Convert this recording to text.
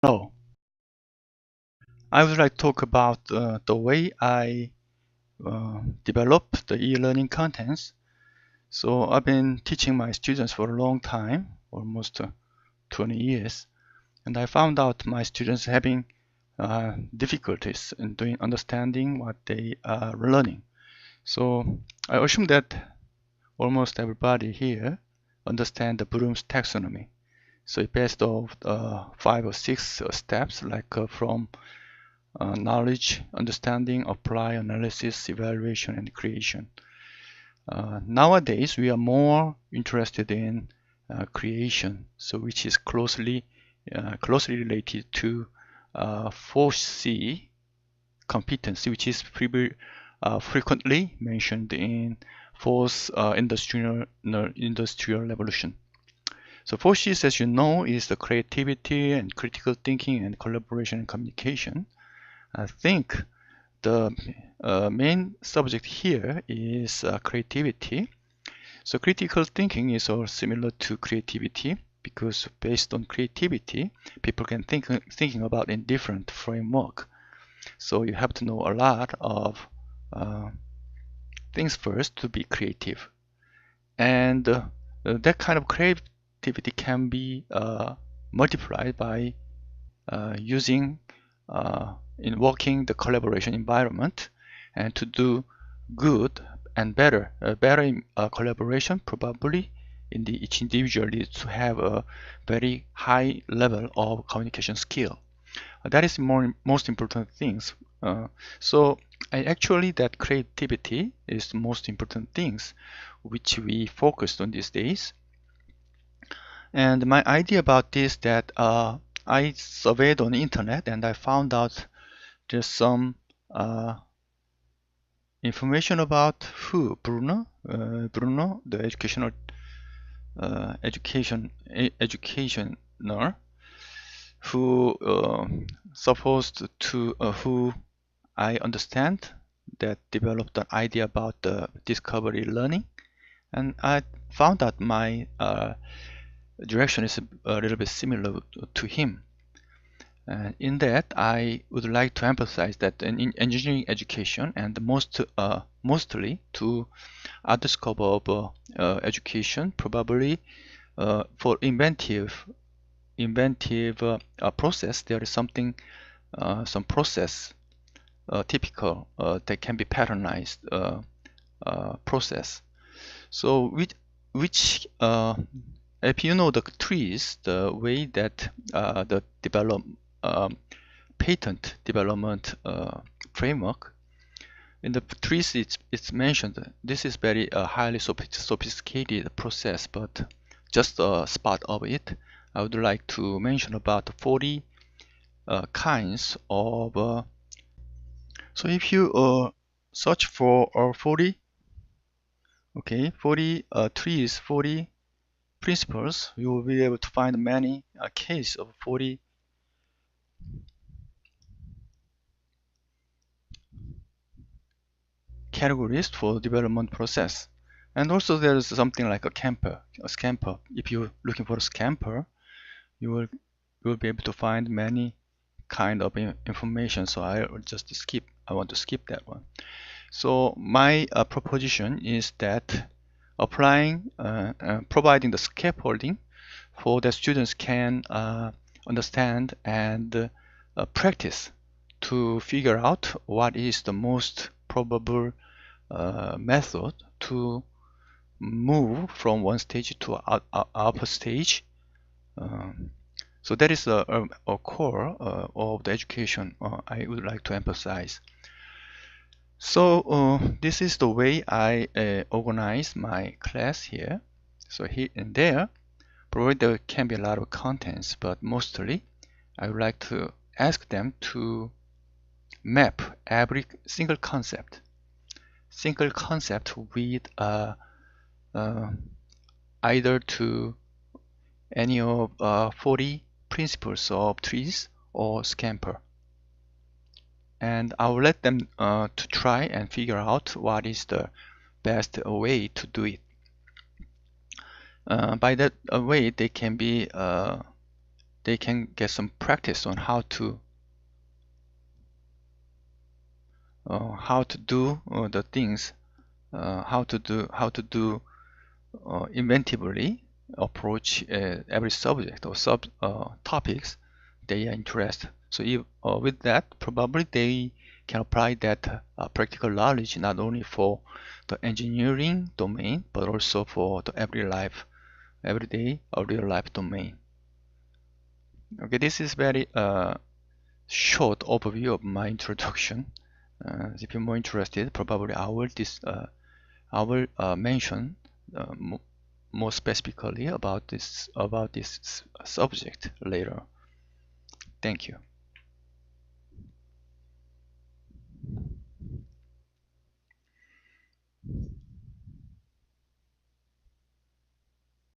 Hello. I would like to talk about the way I develop the e-learning contents. So I've been teaching my students for a long time, almost 20 years, and I found out my students having difficulties in understanding what they are learning. So I assume that almost everybody here understands the Bloom's taxonomy. So it's based on 5 or 6 steps, like from knowledge, understanding, apply, analysis, evaluation, and creation. Nowadays, we are more interested in creation, so which is closely related to 4C competency, which is frequently mentioned in fourth industrial revolution. So 4Cs, as you know, is the creativity and critical thinking and collaboration and communication. I think the main subject here is creativity. So critical thinking is all similar to creativity because based on creativity, people can thinking about in different framework. So you have to know a lot of things first to be creative, and that kind of creativity can be multiplied by using in working the collaboration environment, and to do good and better collaboration, probably each individual needs to have a very high level of communication skill. That is most important things. So that creativity is the most important things which we focused on these days. And my idea about this that I surveyed on the internet and I found out there's some information about Bruno, the educationer, who who I understand that developed the idea about the discovery learning, and I found that my direction is a little bit similar to him. In that, I would like to emphasize that in engineering education and mostly to other scope of education, probably for inventive process, there is something, some process typical that can be patternized process. So which if you know the trees, the way that the patent development framework, in the trees it's mentioned this is very highly sophisticated process, but just a spot of it. I would like to mention about 40 kinds of so if you search for 40 trees, 40 principles, you will be able to find many cases of 40 categories for development process. And also there is something like a scamper. If you're looking for a scamper, you will be able to find many kind of information. So I want to skip that one. So my proposition is that providing the scaffolding for the students can understand and practice to figure out what is the most probable method to move from one stage to upper stage. So that is a core of the education I would like to emphasize. So this is the way I organize my class here. So here and there, probably there can be a lot of contents, but mostly I would like to ask them to map every single concept with either to any of 40 principles of trees or scamper, and I'll let them to try and figure out what is the best way to do it. By that way, they can be they can get some practice on how to do the things, how to do inventively approach every subject or sub topics they are interested. So if, with that, probably they can apply that practical knowledge not only for the engineering domain, but also for the everyday or real life domain. Okay, this is very short overview of my introduction. If you're more interested, probably I will mention more specifically about this subject later. Thank you.